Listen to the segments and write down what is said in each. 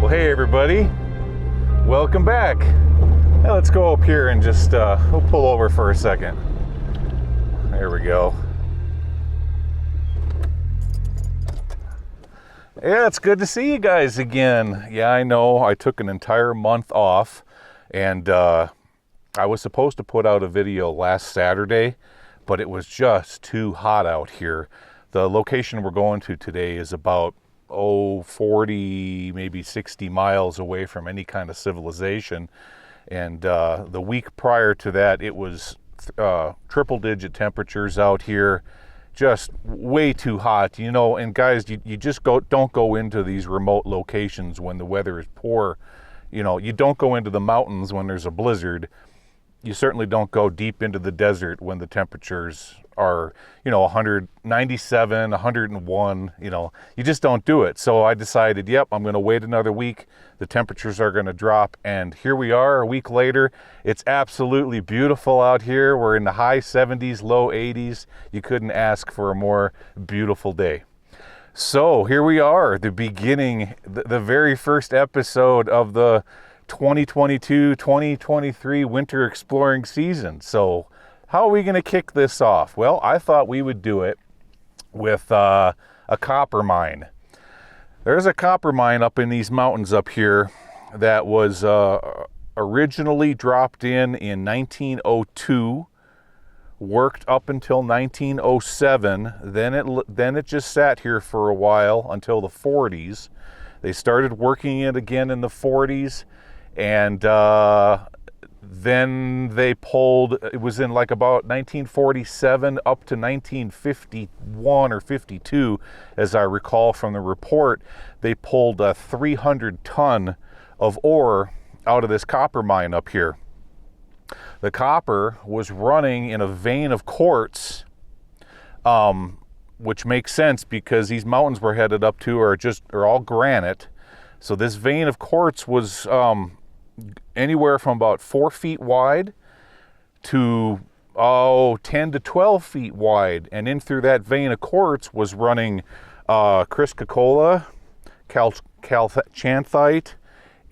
Well, hey everybody, welcome back. Now let's go up here and just we'll pull over for a second. There we go. Yeah, it's good to see you guys again. Yeah, I know I took an entire month off, and I was supposed to put out a video last Saturday, but it was just too hot out here. The location we're going to today is about 40, maybe 60 miles away from any kind of civilization. And the week prior to that, it was triple digit temperatures out here, just way too hot, you know. And guys, you just don't go into these remote locations when the weather is poor. You know, you don't go into the mountains when there's a blizzard. You certainly don't go deep into the desert when the temperatures are, you know, 197, 101, you know, you just don't do it. So I decided, yep, I'm going to wait another week. The temperatures are going to drop. And here we are a week later. It's absolutely beautiful out here. We're in the high 70s, low 80s. You couldn't ask for a more beautiful day. So here we are, the beginning, the very first episode of the 2022-2023 winter exploring season. So how are we going to kick this off? Well, I thought we would do it with a copper mine. There's a copper mine up in these mountains up here that was originally dropped in 1902, worked up until 1907. Then it just sat here for a while until the 40s. They started working it again in the 40s. And then they pulled, it was in like about 1947 up to 1951 or 52, as I recall from the report, they pulled 300 ton of ore out of this copper mine up here. The copper was running in a vein of quartz, which makes sense because these mountains we're headed up to are all granite. So this vein of quartz was anywhere from about 4 feet wide to 10 to 12 feet wide, and in through that vein of quartz was running Criscocola, calcanthite,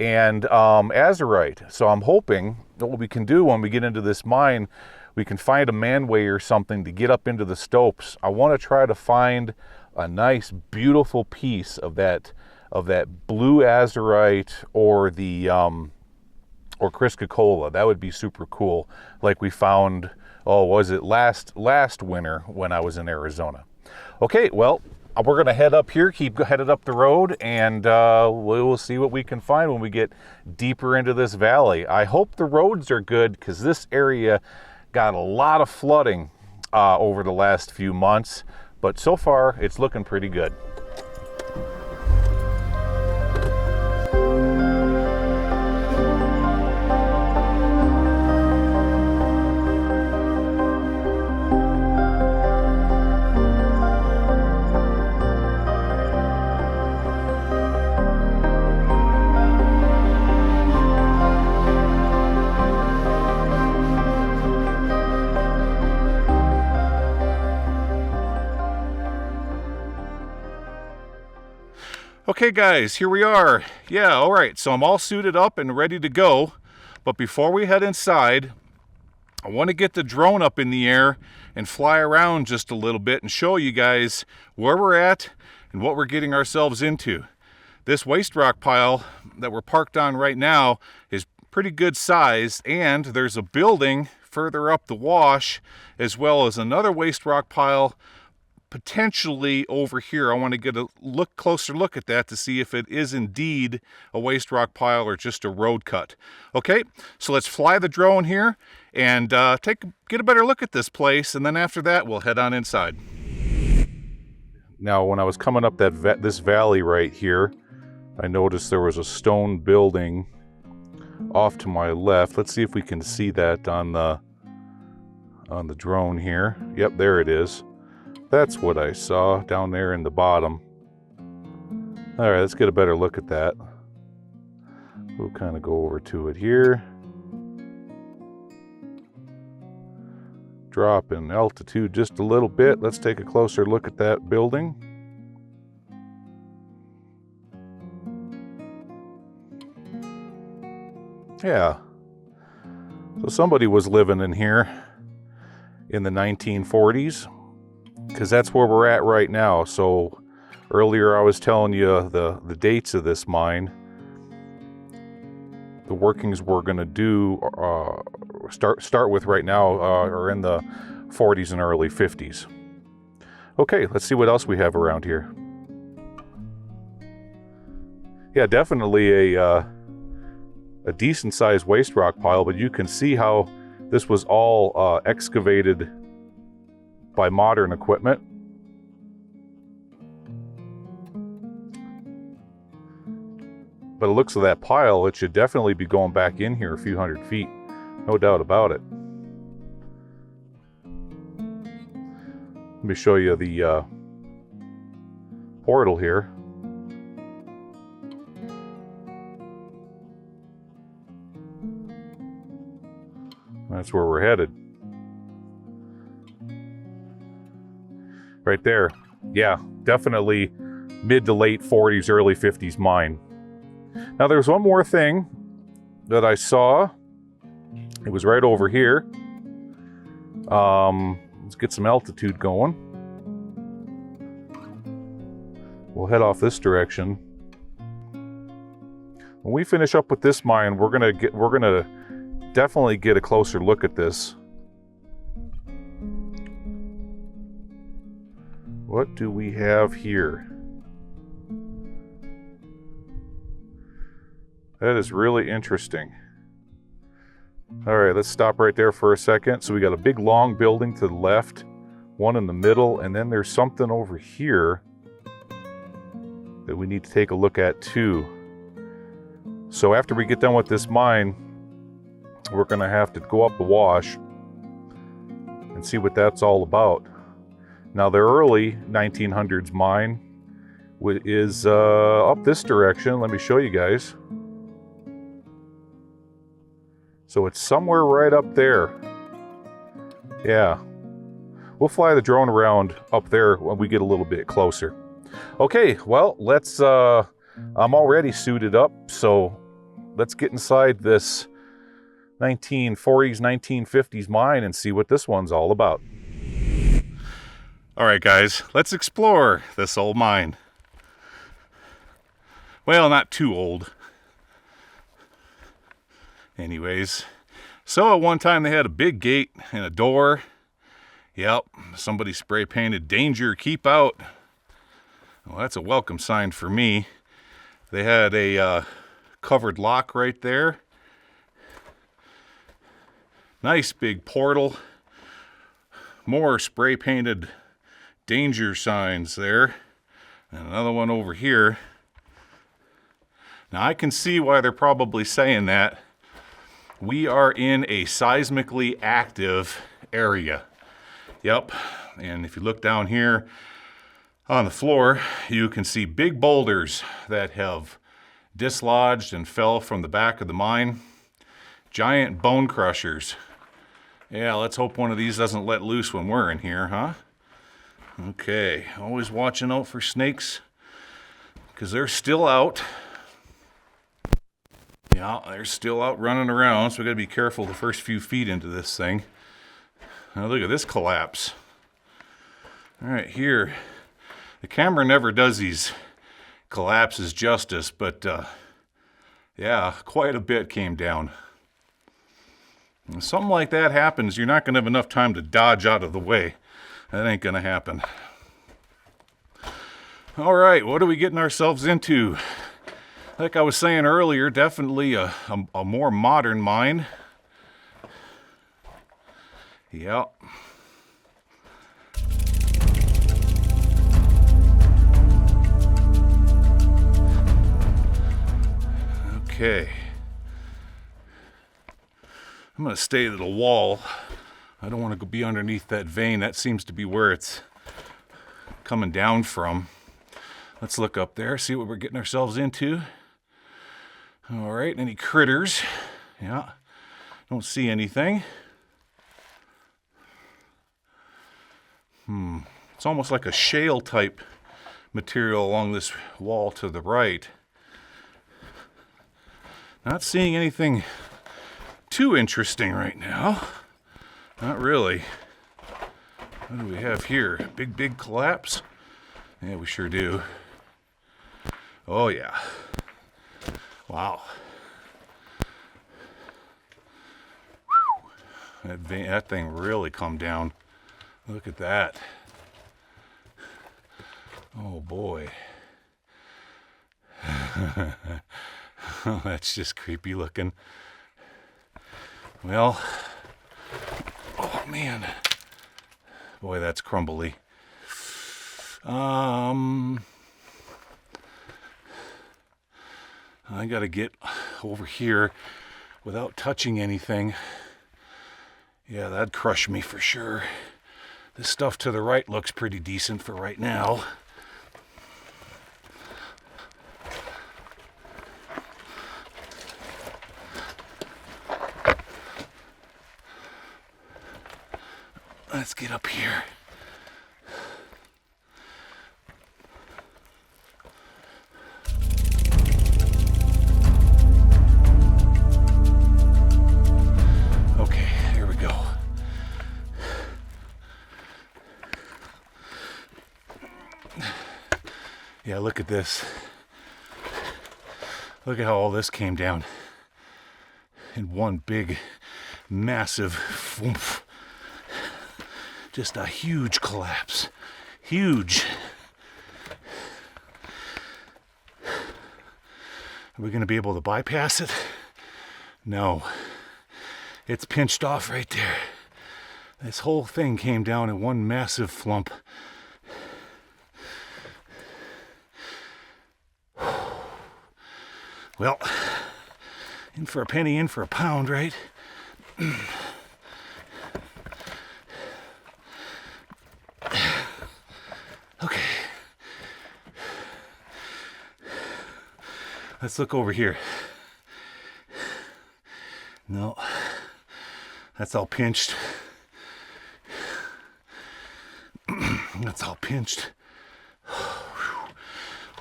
and azurite. So I'm hoping that what we can do when we get into this mine, we can find a manway or something to get up into the stopes. I want to try to find a nice, beautiful piece of that blue azurite or the or Criscocola. That would be super cool, like we found, was it last winter when I was in Arizona. Okay, well, we're gonna head up here, keep headed up the road, and we'll see what we can find when we get deeper into this valley. I hope the roads are good, because this area got a lot of flooding over the last few months, but so far it's looking pretty good. Okay guys, here we are. Yeah, all right, so I'm all suited up and ready to go. But before we head inside, I want to get the drone up in the air and fly around just a little bit and show you guys where we're at and what we're getting ourselves into. This waste rock pile that we're parked on right now is pretty good size, and there's a building further up the wash, as well as another waste rock pile potentially over here. I want to get a closer look at that to see if it is indeed a waste rock pile or just a road cut. Okay, so let's fly the drone here and get a better look at this place, and then after that we'll head on inside. Now, when I was coming up this valley right here, I noticed there was a stone building off to my left. Let's see if we can see that on the drone here. Yep, there it is. That's what I saw down there in the bottom. All right, let's get a better look at that. We'll kind of go over to it here. Drop in altitude just a little bit. Let's take a closer look at that building. Yeah. So somebody was living in here in the 1940s, because that's where we're at right now. So earlier I was telling you the dates of this mine. The workings we're going to do start with right now are in the 40s and early 50s. Okay, let's see what else we have around here. Yeah, definitely a decent sized waste rock pile, but you can see how this was all excavated by modern equipment. But it looks like that pile, it should definitely be going back in here a few hundred feet. No doubt about it. Let me show you the portal here. That's where we're headed. Right there. Yeah, definitely mid to late 40s, early 50s mine. Now there's one more thing that I saw. It was right over here. Let's get some altitude going. We'll head off this direction. When we finish up with this mine, we're gonna definitely get a closer look at this. What do we have here? That is really interesting. All right, let's stop right there for a second. So we got a big long building to the left, one in the middle, and then there's something over here that we need to take a look at too. So after we get done with this mine, we're gonna have to go up the wash and see what that's all about. Now the early 1900s mine is up this direction. Let me show you guys. So it's somewhere right up there. Yeah. We'll fly the drone around up there when we get a little bit closer. Okay, well, let's, I'm already suited up, so let's get inside this 1940s, 1950s mine and see what this one's all about. All right, guys, let's explore this old mine. Well, not too old. Anyways, so at one time they had a big gate and a door. Yep, somebody spray painted "Danger, keep out." Well, that's a welcome sign for me. They had a covered lock right there. Nice big portal. More spray painted danger signs there. And another one over here. Now I can see why they're probably saying that. We are in a seismically active area. Yep, and if you look down here on the floor, you can see big boulders that have dislodged and fell from the back of the mine. Giant bone crushers. Yeah, let's hope one of these doesn't let loose when we're in here, huh? Okay, always watching out for snakes, because they're still out. Yeah, they're still out running around, so we gotta be careful the first few feet into this thing. Now look at this collapse. All right, here. The camera never does these collapses justice, but yeah, quite a bit came down. When something like that happens, you're not gonna have enough time to dodge out of the way. That ain't gonna happen. All right, what are we getting ourselves into? Like I was saying earlier, definitely a more modern mine. Yeah. Okay. I'm going to stay to the wall. I don't want to be underneath that vein. That seems to be where it's coming down from. Let's look up there, see what we're getting ourselves into. All right, any critters? Yeah, don't see anything. It's almost like a shale type material along this wall to the right. Not seeing anything too interesting right now. Not really. What do we have here? Big collapse? Yeah, we sure do. Oh yeah. Wow. That thing really come down. Look at that. Oh boy. Oh, that's just creepy looking. Well, oh man. Boy, that's crumbly. I gotta get over here without touching anything. Yeah, that'd crush me for sure. This stuff to the right looks pretty decent for right now. Let's get up here. Okay, here we go. Yeah, look at this. Look at how all this came down in one big, massive whoomph. Just a huge collapse. Huge. Are we going to be able to bypass it? No. It's pinched off right there. This whole thing came down in one massive flump. Well, in for a penny, in for a pound, right? Okay. Let's look over here. No, that's all pinched. That's all pinched.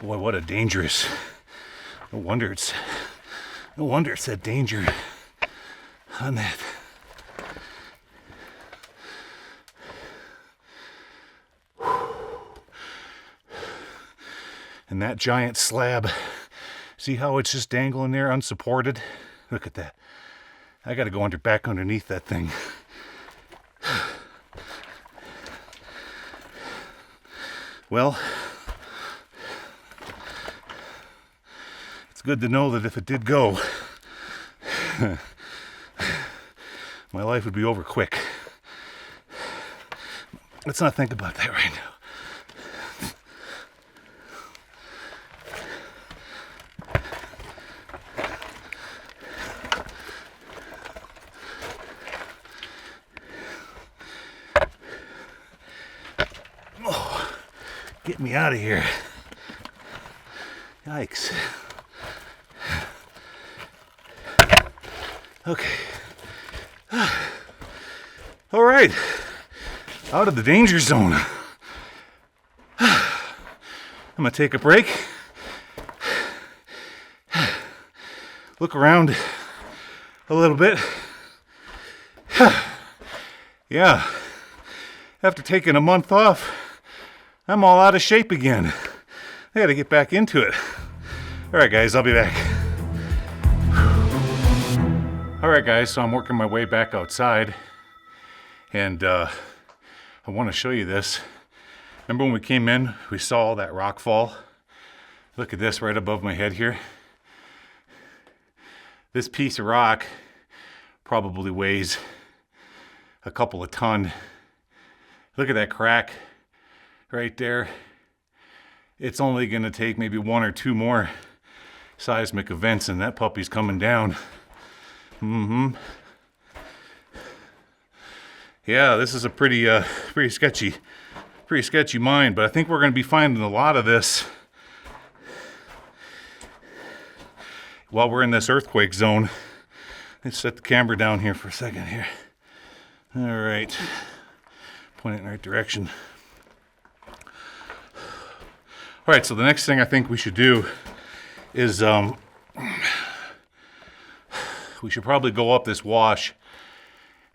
Boy, what a dangerous. No wonder it's that danger on that. And that giant slab, see how it's just dangling there unsupported? Look at that. I gotta go back underneath that thing. Well, it's good to know that if it did go, my life would be over quick. Let's not think about that right now. Get me out of here. Yikes. Okay. All right. Out of the danger zone. I'm gonna take a break. Look around a little bit. Yeah. After taking a month off, I'm all out of shape again. I gotta get back into it. All right, guys, I'll be back. All right, guys, so I'm working my way back outside, and I want to show you this. Remember when we came in, we saw all that rock fall? Look at this right above my head here. This piece of rock probably weighs a couple of ton. Look at that crack right there. It's only going to take maybe one or two more seismic events and that puppy's coming down. Yeah, this is a pretty sketchy mine, but I think we're going to be finding a lot of this while we're in this earthquake zone. Let's set the camera down here for a second here. All right, point it in the right direction. All right, so the next thing I think we should do is we should probably go up this wash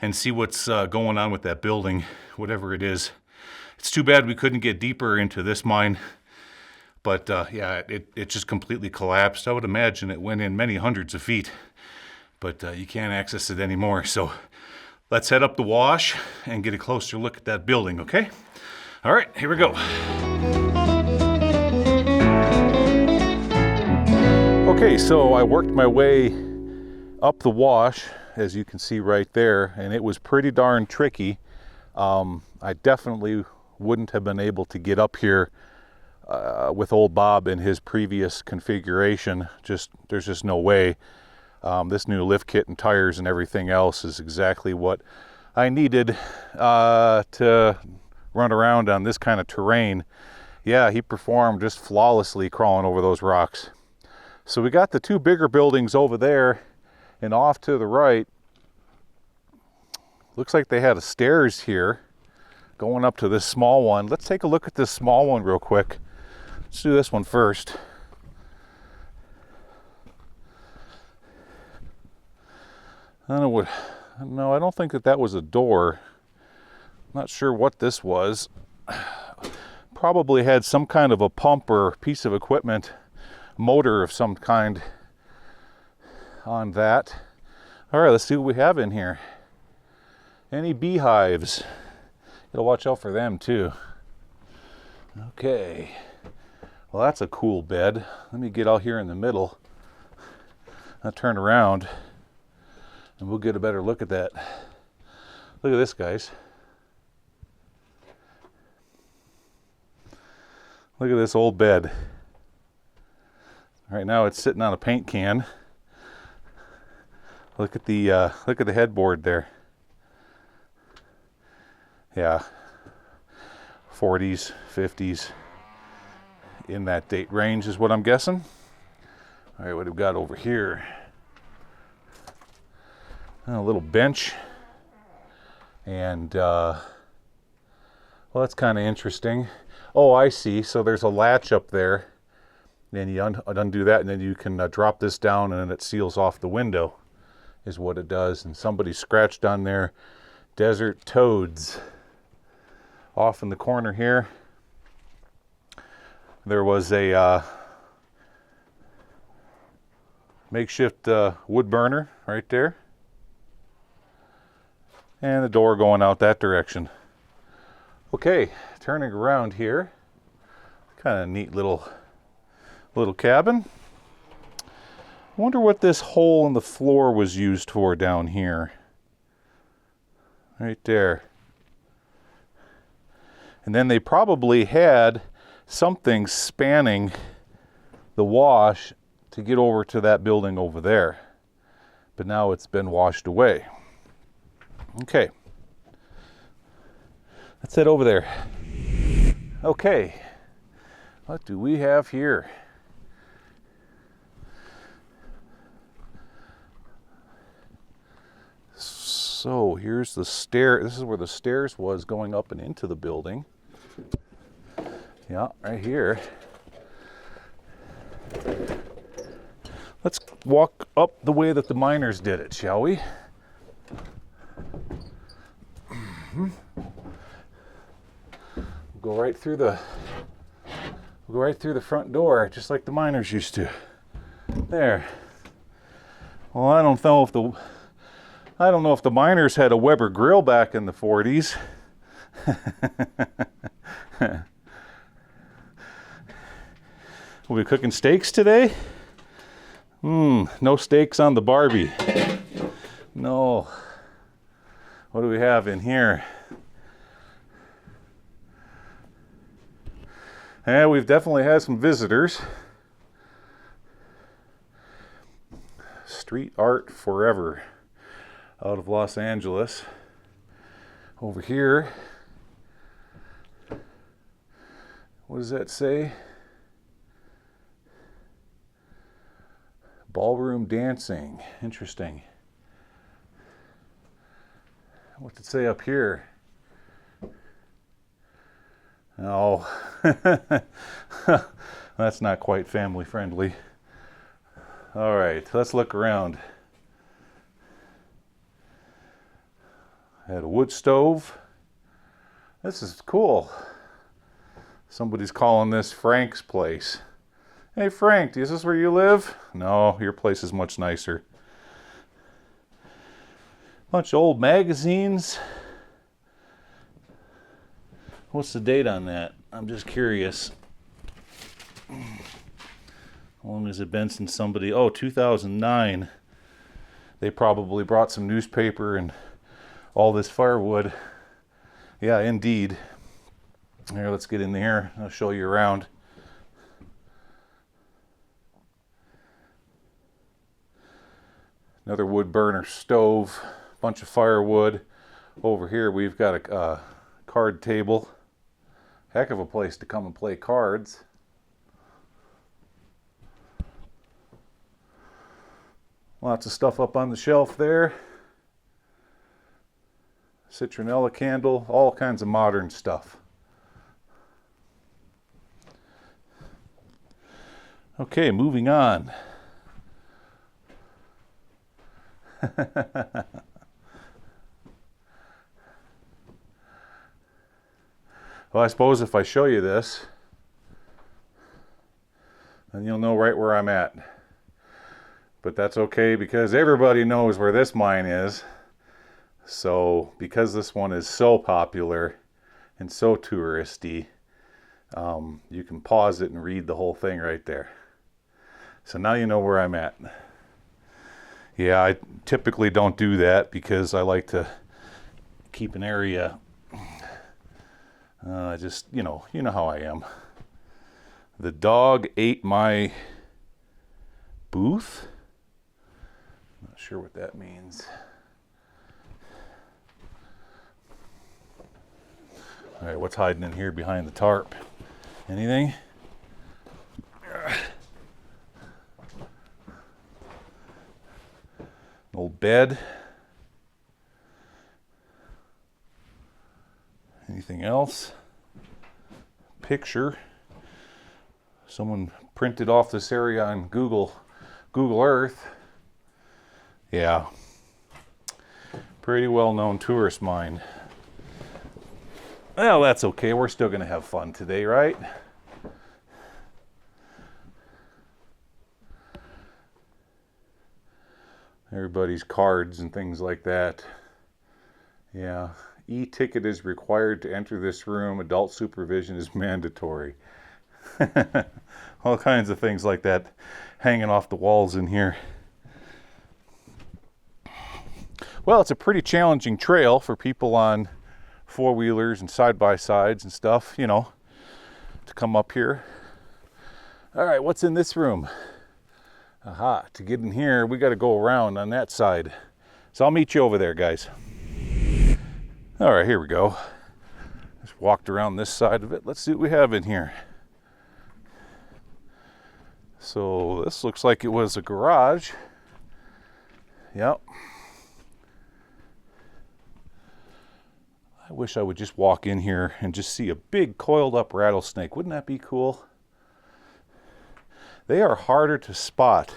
and see what's going on with that building, whatever it is. It's too bad we couldn't get deeper into this mine, but yeah, it just completely collapsed. I would imagine it went in many hundreds of feet, but you can't access it anymore. So let's head up the wash and get a closer look at that building, okay? All right, here we go. Okay, so I worked my way up the wash, as you can see right there, and it was pretty darn tricky. I definitely wouldn't have been able to get up here with old Bob in his previous configuration. There's just no way. This new lift kit and tires and everything else is exactly what I needed to run around on this kind of terrain. Yeah, he performed just flawlessly crawling over those rocks. So we got the two bigger buildings over there, and off to the right, looks like they had a stairs here going up to this small one. Let's take a look at this small one real quick. Let's do this one first. I don't know what, no, I don't think that was a door. Not sure what this was. Probably had some kind of a pump or piece of equipment, motor of some kind on that. All right, let's see what we have in here. Any beehives? Gotta watch out for them too. Okay, well that's a cool bed. Let me get out here in the middle. I'll turn around and we'll get a better look at that. Look at this, guys. Look at this old bed. Right now it's sitting on a paint can. Look at the headboard there. Yeah, 40s, 50s, in that date range is what I'm guessing. All right, what have we got over here? A little bench, and well, that's kind of interesting. Oh, I see. So there's a latch up there, and you undo that, and then you can drop this down, and then it seals off the window, is what it does. And somebody scratched on there, desert toads. Off in the corner here, there was a makeshift wood burner right there, and the door going out that direction. Okay, turning around here, kind of neat little cabin. I wonder what this hole in the floor was used for down here. Right there. And then they probably had something spanning the wash to get over to that building over there. But now it's been washed away. Okay. Let's head over there. Okay. What do we have here? So here's the stair. This is where the stairs was going up and into the building. Yeah, right here. Let's walk up the way that the miners did it, shall we? We'll go right through the front door, just like the miners used to. There. Well, I don't know if the miners had a Weber grill back in the 40s. We'll be cooking steaks today? No steaks on the Barbie. No. What do we have in here? Yeah, we've definitely had some visitors. Street art forever. Out of Los Angeles. Over here, what does that say? Ballroom dancing. Interesting. What's it say up here? Oh, that's not quite family friendly. All right, let's look around. I had a wood stove. This is cool. Somebody's calling this Frank's place. Hey Frank, is this where you live? No, your place is much nicer. Bunch of old magazines. What's the date on that? I'm just curious. How long has it been since somebody... Oh, 2009. They probably brought some newspaper and all this firewood. Yeah, indeed. Here, let's get in here. I'll show you around. Another wood burner stove. Bunch of firewood. Over here we've got a card table. Heck of a place to come and play cards. Lots of stuff up on the shelf there. Citronella candle, all kinds of modern stuff. Okay, moving on. Well, I suppose if I show you this, then you'll know right where I'm at. But that's okay because everybody knows where this mine is. So because this one is so popular and so touristy, you can pause it and read the whole thing right there. So now you know where I'm at. Yeah, I typically don't do that because I like to keep an area. Just, you know how I am. The dog ate my booth. Not sure what that means. All right, what's hiding in here behind the tarp? Anything? Old bed. Anything else? Picture. Someone printed off this area on Google Earth. Yeah. Pretty well-known tourist mine. Well, that's okay. We're still going to have fun today, right? Everybody's cards and things like that. Yeah. E-ticket is required to enter this room. Adult supervision is mandatory. All kinds of things like that hanging off the walls in here. Well, it's a pretty challenging trail for people on four-wheelers and side-by-sides and stuff, you know, to come up here. All right, what's in this room? Aha, to get in here, we got to go around on that side. So I'll meet you over there, guys. All right, here we go. Just walked around this side of it. Let's see what we have in here. So this looks like it was a garage. Yep. I wish I would just walk in here and just see a big coiled up rattlesnake. Wouldn't that be cool? They are harder to spot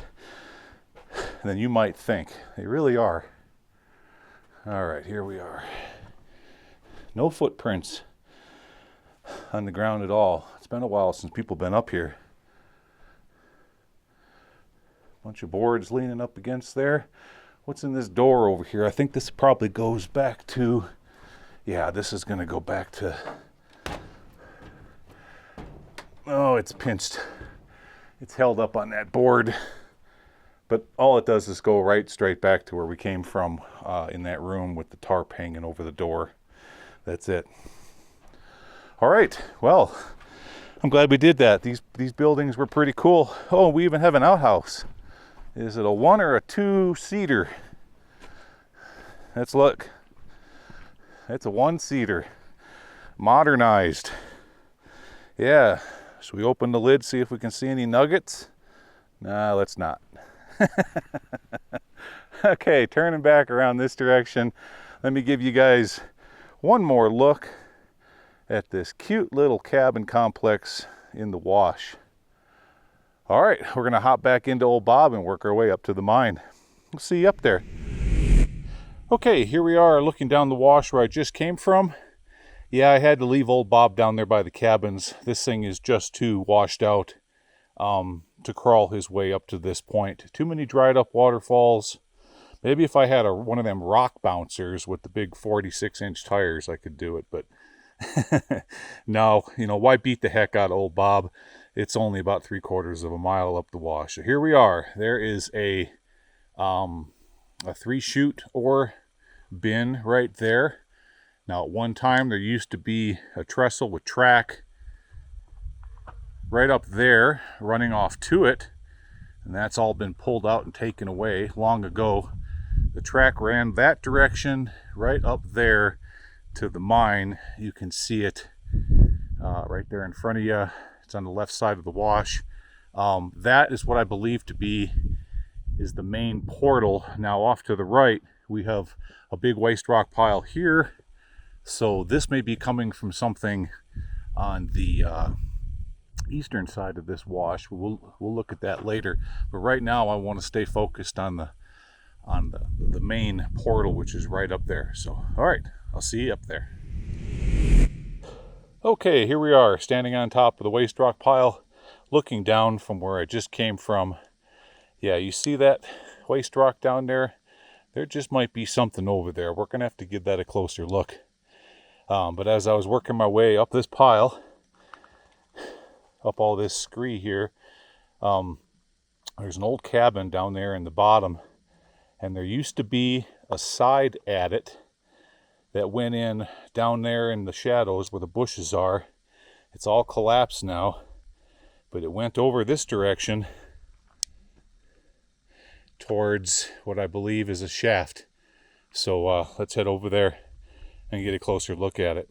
than you might think. They really are. All right, here we are. No footprints on the ground at all. It's been a while since people been up here. Bunch of boards leaning up against there. What's in this door over here? I think this probably goes back to, yeah, this is going to go back to, oh, it's pinched. It's held up on that board. But all it does is go right straight back to where we came from in that room with the tarp hanging over the door. That's it. All right, well, I'm glad we did that. These buildings were pretty cool. Oh, we even have an outhouse. Is it a 1 or a 2-seater? Let's look. It's a 1-seater. Modernized. Yeah. Should we open the lid, see if we can see any nuggets? Nah, let's not. Okay, turning back around this direction, let me give you guys one more look at this cute little cabin complex in the wash. All right, we're gonna hop back into old Bob and work our way up to the mine. We'll see you up there. Okay, here we are looking down the wash where I just came from. Yeah, I had to leave old Bob down there by the cabins. This thing is just too washed out to crawl his way up to this point. Too many dried up waterfalls. Maybe if I had one of them rock bouncers with the big 46-inch tires, I could do it. But no, why beat the heck out of old Bob? It's only about 3/4 of a mile up the wash. So here we are. There is a 3-chute ore bin right there. Now, at one time, there used to be a trestle with track right up there running off to it, and that's all been pulled out and taken away long ago. The track ran that direction right up there to the mine. You can see it right there in front of you. It's on the left side of the wash. That is what I believe to be is the main portal. Now, off to the right, we have a big waste rock pile here. So this may be coming from something on the eastern side of this wash. We'll look at that later. But right now, I want to stay focused on the main portal, which is right up there. So, all right, I'll see you up there. Okay, here we are, standing on top of the waste rock pile, looking down from where I just came from. Yeah, you see that waste rock down there? There just might be something over there. We're going to have to give that a closer look. But as I was working my way up this pile, up all this scree here, there's an old cabin down there in the bottom, and there used to be a side adit that went in down there in the shadows where the bushes are. It's all collapsed now, but it went over this direction towards what I believe is a shaft. So let's head over there and get a closer look at it.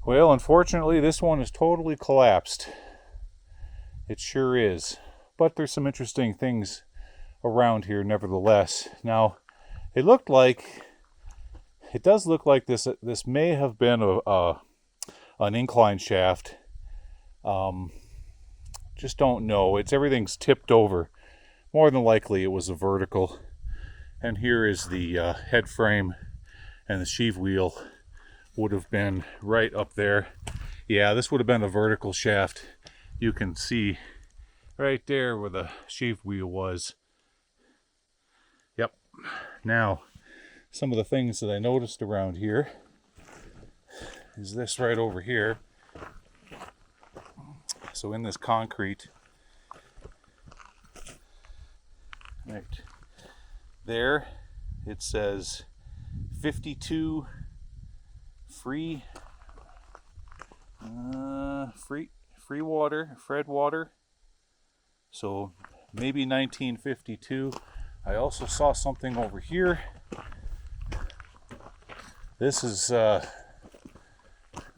Well, unfortunately, this one is totally collapsed. It sure is. But there's some interesting things around here nevertheless. Now, it does look like this may have been an incline shaft. Just don't know. Everything's tipped over. More than likely it was a vertical. And here is the head frame, and the sheave wheel would have been right up there. Yeah, this would have been a vertical shaft. You can see right there where the sheave wheel was. Yep. Now, some of the things that I noticed around here is this right over here. So in this concrete, right there, it says 52 free water, Fred water. So maybe 1952. I also saw something over here. This is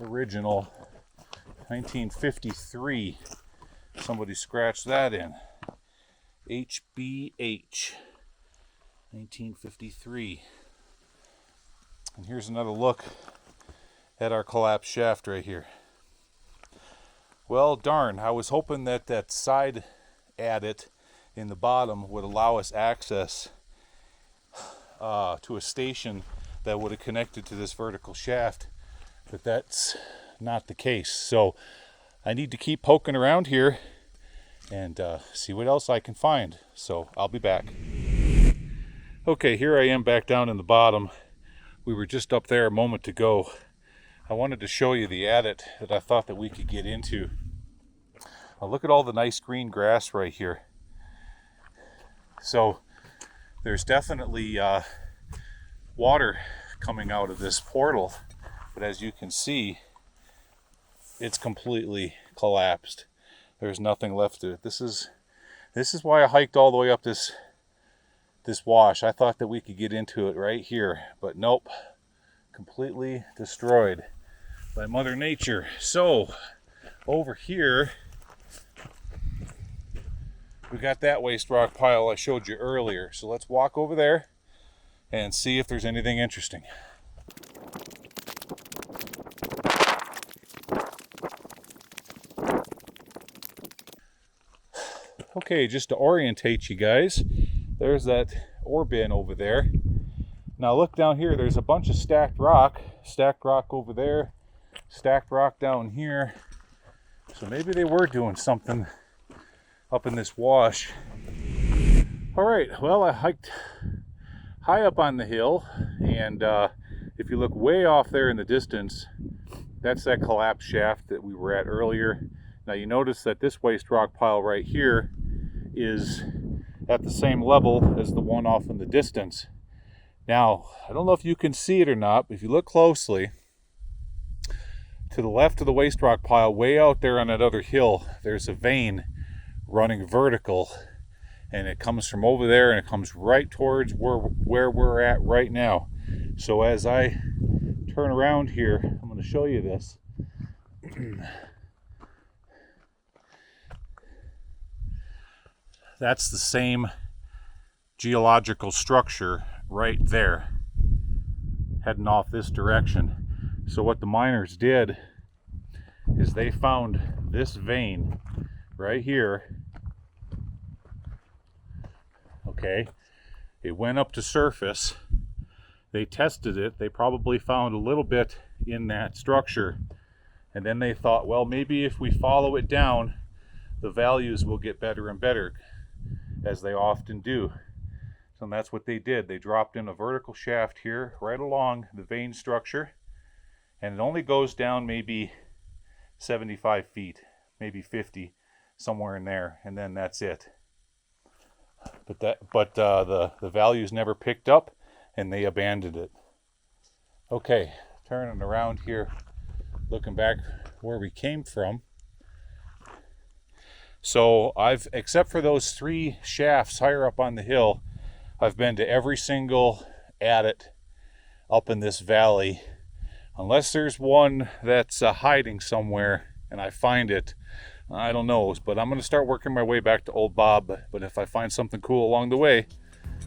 original 1953. Somebody scratched that in. HBH 1953. And here's another look at our collapsed shaft right here. Well, darn, I was hoping that side adit in the bottom would allow us access to a station that would have connected to this vertical shaft, but that's not the case. So I need to keep poking around here and see what else I can find. So I'll be back. Okay, here I am back down in the bottom. We were just up there a moment ago. I wanted to show you the adit that I thought that we could get into. Look at all the nice green grass right here. So there's definitely water coming out of this portal, but as you can see, it's completely collapsed. There's nothing left to it. This is why I hiked all the way up this wash. I thought that we could get into it right here, but nope, completely destroyed by Mother Nature. So over here we got that waste rock pile I showed you earlier. So let's walk over there and see if there's anything interesting. Okay, just to orientate you guys, there's that ore bin over there. Now look down here, there's a bunch of stacked rock over there, stacked rock down here. So maybe they were doing something up in this wash. All right, well, I hiked high up on the hill, and if you look way off there in the distance, that's that collapse shaft that we were at earlier. Now you notice that this waste rock pile right here is at the same level as the one off in the distance. Now, I don't know if you can see it or not, but if you look closely, to the left of the waste rock pile, way out there on that other hill, there's a vein running vertical, and it comes from over there and it comes right towards where we're at right now. So as I turn around here, I'm going to show you this. That's the same geological structure right there, heading off this direction. So what the miners did is they found this vein right here. Okay, it went up to surface. They tested it. They probably found a little bit in that structure, and then they thought, well, maybe if we follow it down, the values will get better and better, as they often do. So that's what they did. They dropped in a vertical shaft here right along the vein structure, and it only goes down maybe 75 feet, maybe 50, somewhere in there, and then that's it. But the values never picked up, and they abandoned it. Okay, turning around here, looking back where we came from. So except for those 3 shafts higher up on the hill, I've been to every single adit up in this valley. Unless there's one that's hiding somewhere and I find it, I don't know. But I'm going to start working my way back to Old Bob. But if I find something cool along the way,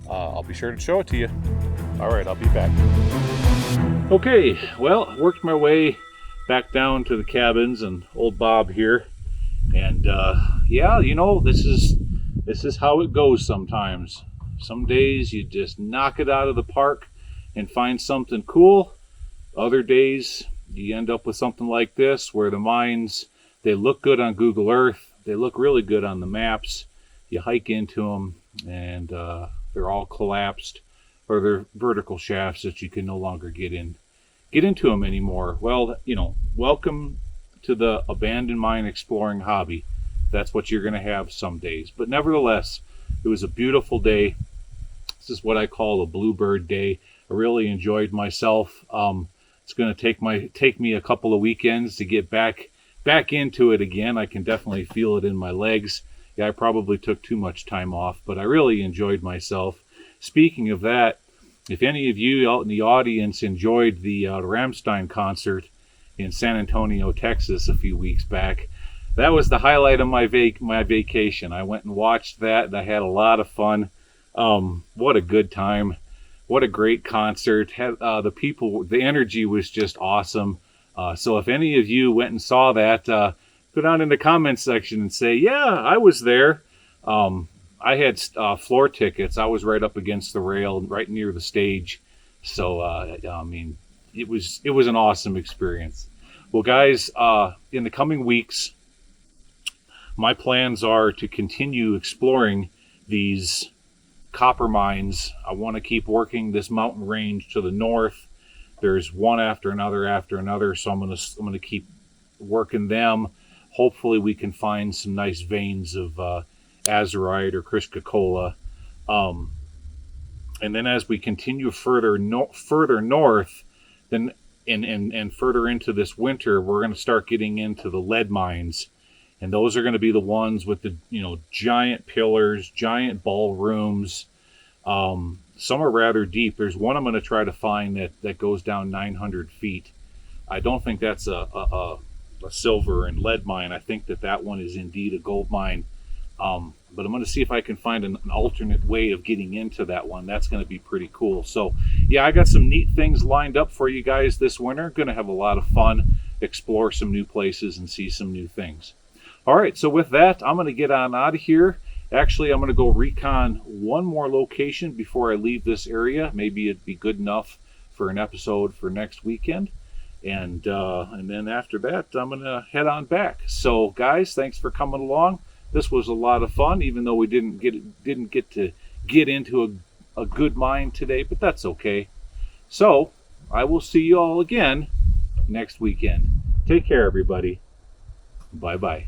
I'll be sure to show it to you. All right, I'll be back. Okay, well, worked my way back down to the cabins and Old Bob here. And yeah, you know, this is how it goes sometimes. Some days you just knock it out of the park and find something cool. Other days you end up with something like this, where the mines, they look good on Google Earth, they look really good on the maps. You hike into them and they're all collapsed, or they're vertical shafts that you can no longer get into them anymore. Well, you know, welcome to the abandoned mine exploring hobby. That's what you're going to have some days. But nevertheless, it was a beautiful day. This is what I call a bluebird day. I really enjoyed myself. It's going to take me a couple of weekends to get back into it again. I can definitely feel it in my legs. Yeah, I probably took too much time off, but I really enjoyed myself. Speaking of that, if any of you out in the audience enjoyed the Rammstein concert in San Antonio, Texas a few weeks back, that was the highlight of my vacation. I went and watched that, and I had a lot of fun. What a good time. What a great concert. The energy was just awesome. So if any of you went and saw that, go down in the comments section and say, yeah, I was there. I had floor tickets. I was right up against the rail, right near the stage. So, I mean, it was an awesome experience. Well, guys, in the coming weeks, my plans are to continue exploring these copper mines. I want to keep working this mountain range to the north. There's one after another, so I'm going to keep working them. Hopefully we can find some nice veins of azurite or Crisca-Cola. And then as we continue further north, then and further into this winter, we're going to start getting into the lead mines. And those are going to be the ones with the, giant pillars, giant ballrooms. Some are rather deep. There's one I'm going to try to find that goes down 900 feet. I don't think that's a silver and lead mine. I think that one is indeed a gold mine. But I'm going to see if I can find an alternate way of getting into that one. That's going to be pretty cool. So, yeah, I got some neat things lined up for you guys this winter. Going to have a lot of fun, explore some new places, and see some new things. All right, so with that, I'm going to get on out of here. Actually, I'm going to go recon one more location before I leave this area. Maybe it'd be good enough for an episode for next weekend. And then after that, I'm going to head on back. So, guys, thanks for coming along. This was a lot of fun, even though we didn't get to get into a good mine today, but that's okay. So, I will see you all again next weekend. Take care, everybody. Bye-bye.